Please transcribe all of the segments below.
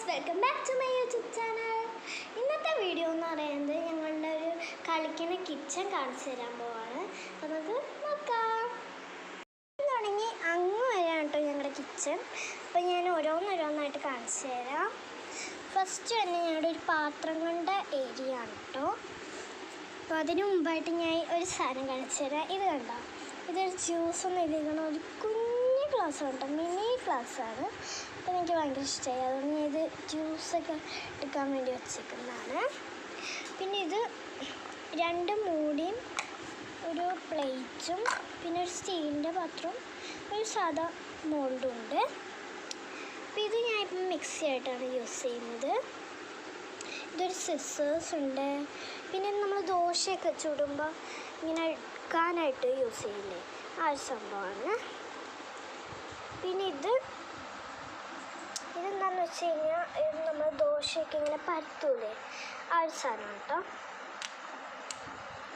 Welcome back to my YouTube channel. ഇന്നത്തെ video എന്ന് പറയുന്നത് ഞങ്ങളുടെ ഒരു കളിക്കുന്ന കിച്ചൺ കാണിച്ചു തരാൻ പോവാണ്. അപ്പോൾ നമുക്ക് നോക്കാം. തുടങ്ങി അങ്ങ് വരെയാണ് കേട്ടോ ഞങ്ങളുടെ കിച്ചൺ. അപ്പോൾ ഞാൻ ഓരോന്നോരോന്നായിട്ട് കാണിച്ചു തരാം. ഫസ്റ്റ് തന്നെ ഞങ്ങളുടെ ഒരു പാത്രങ്ങളുടെ ഏരിയ ആണ് കേട്ടോ. അപ്പോൾ അതിന് മുമ്പായിട്ട് ഞാൻ ഒരു സാധനം കാണിച്ചു തരാം. ഇത് കണ്ടോ, ഇതൊരു ജ്യൂസ് ഒന്നും ഇരിക്കണം, ഒരു കുഞ്ഞു ഗ്ലാസ് കേട്ടോ, മിനി ഗ്ലാസ്സാണ്. അപ്പോൾ എനിക്ക് ഭയങ്കര ഇഷ്ടമായി, അതുകൊണ്ട് ഞാൻ ഇത് ജ്യൂസൊക്കെ എടുക്കാൻ വേണ്ടി വെച്ചേക്കുന്നതാണ്. പിന്നെ ഇത് രണ്ട് മൂടിയും ഒരു പ്ലേറ്റും പിന്നെ ഒരു സ്റ്റീലിൻ്റെ പാത്രവും ഒരു സാധാ മോൾഡും ഉണ്ട്. അപ്പോൾ ഇത് ഞാനിപ്പം മിക്സി ആയിട്ടാണ് യൂസ് ചെയ്യുന്നത്. ഇതൊരു സിസേഴ്സ് ഉണ്ട്. പിന്നെ നമ്മൾ ദോശയൊക്കെ ചുടുമ്പോൾ ഇങ്ങനെ എടുക്കാനായിട്ട് യൂസ് ചെയ്യില്ലേ, ആ ഒരു സംഭവമാണ്. പിന്നെ ഇതെന്താണെന്ന് വെച്ച് കഴിഞ്ഞാൽ ഇത് നമ്മൾ ദോശയൊക്കെ ഇങ്ങനെ പരത്തൂലേ, ആ ഒരു സാധനം കേട്ടോ.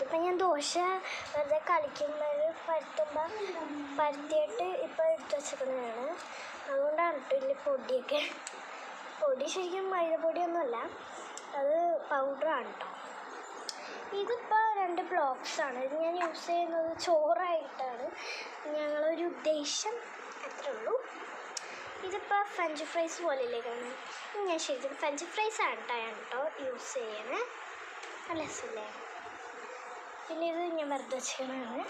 ഇപ്പം ഞാൻ ദോശ വെറുതെ കളിക്കുമ്പോൾ പരത്തിയിട്ട് ഇപ്പോൾ എടുത്ത് വെച്ചിരിക്കുന്നതാണ്. അതുകൊണ്ടാണ് കേട്ടോ ഇതിൽ പൊടി ശരിക്കും മൈദപ്പൊടിയൊന്നുമല്ല, അത് പൗഡറാണ് കേട്ടോ. ഇതിപ്പോൾ 2 ബ്ലോക്സാണ്. ഇത് ഞാൻ യൂസ് ചെയ്യുന്നത് ചോറായിട്ടാണ്, ഞങ്ങളൊരു ഉദ്ദേശം, അത്രേ ഉള്ളൂ. ഇതിപ്പോൾ ഫ്രഞ്ച് ഫ്രൈസ് പോലെയല്ലേ കാണാൻ, ഞാൻ ശരിക്കും ഫ്രഞ്ച് ഫ്രൈസ് ആയിട്ടാണ് കേട്ടോ യൂസ് ചെയ്യണേ. നല്ല രസമില്ലേ. പിന്നെ ഇത് ഞാൻ വെറുതെ വെച്ചിരിക്കണതാണ്.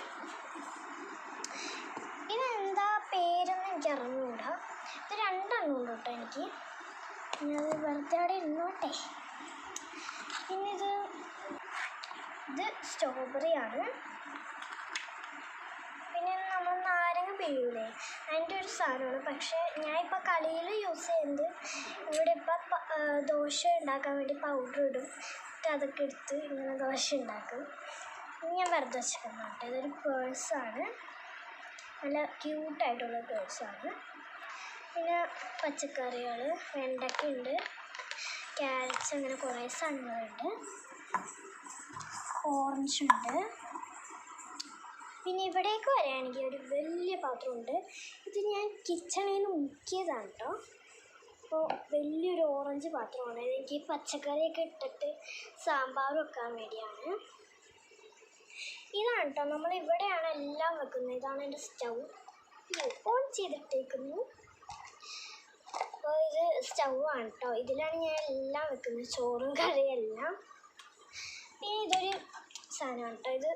ഇതെന്താ പേരൊന്നും എനിക്ക് അറിഞ്ഞുകൂടാ. ഇത് 2 ഉണ്ട് കേട്ടോ എനിക്ക്. ഞാൻ വെറുതെ അവിടെ ഇരുന്നോട്ടെ. പിന്നെ ഇത് സ്ട്രോബെറിയാണ്. പിന്നെ നമ്മൾ നാരങ്ങ പിഴിയൂലേ, അതിൻ്റെ ഒരു സാധനമാണ്. പക്ഷേ ഞാനിപ്പോൾ കളിയിൽ യൂസ് ചെയ്യുന്നത്, ഇവിടെ ഇപ്പം ദോശ ഉണ്ടാക്കാൻ വേണ്ടി പൗഡർ ഇടും, അതൊക്കെ എടുത്ത് ഇങ്ങനെ ദോശ ഉണ്ടാക്കും. ഞാൻ വെറുതെ വെച്ചിരിക്കുന്നു കേട്ടോ. ഇതൊരു പേഴ്സാണ്, നല്ല ക്യൂട്ടായിട്ടുള്ള പേഴ്സാണ്. പിന്നെ പച്ചക്കറികൾ, വെണ്ടയ്ക്കുണ്ട്, ക്യാരറ്റ്സ്, അങ്ങനെ കുറേ സാധനങ്ങളുണ്ട്. ഓറഞ്ചുണ്ട്. പിന്നെ ഇവിടേക്ക് വരികയാണെങ്കിൽ ഒരു വലിയ പാത്രമുണ്ട്. ഇത് ഞാൻ കിച്ചണിൽ നിന്ന് മുക്കിയതാണ് കേട്ടോ. അപ്പോൾ വലിയൊരു ഓറഞ്ച് പാത്രമാണ്. എനിക്ക് പച്ചക്കറിയൊക്കെ ഇട്ടിട്ട് സാമ്പാർ വെക്കാൻ വേണ്ടിയാണ്. ഇതാണ് കേട്ടോ, നമ്മളിവിടെയാണ് എല്ലാം വെക്കുന്നത്. ഇതാണ് എൻ്റെ സ്റ്റൗ, ഓൺ ചെയ്തിട്ടേക്കുന്നു. അപ്പോൾ ഇത് സ്റ്റൗ ആണ് കേട്ടോ, ഇതിലാണ് ഞാൻ എല്ലാം വെക്കുന്നത്, ചോറും കറിയെല്ലാം. പിന്നെ ഇതൊരു സാധനമാണ് കേട്ടോ, ഇത്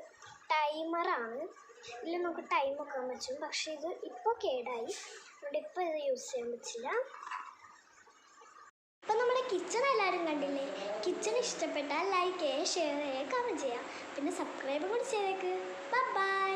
ടൈമറാണ്. ഇതിൽ നമുക്ക് ടൈം വെക്കാൻ പറ്റും. പക്ഷേ ഇത് ഇപ്പോൾ കേടായി, അതുകൊണ്ട് ഇപ്പോൾ ഇത് യൂസ് ചെയ്യാൻ പറ്റില്ല. അപ്പോൾ നമ്മുടെ കിച്ചൺ എല്ലാവരും കണ്ടില്ലേ. കിച്ചൺ ഇഷ്ടപ്പെട്ടാൽ ലൈക്ക് ചെയ്യുക, ഷെയർ ചെയ്യുക, കമൻറ്റ് ചെയ്യുക, പിന്നെ സബ്സ്ക്രൈബ് കൂടി ചെയ്തേക്ക്. ബൈ.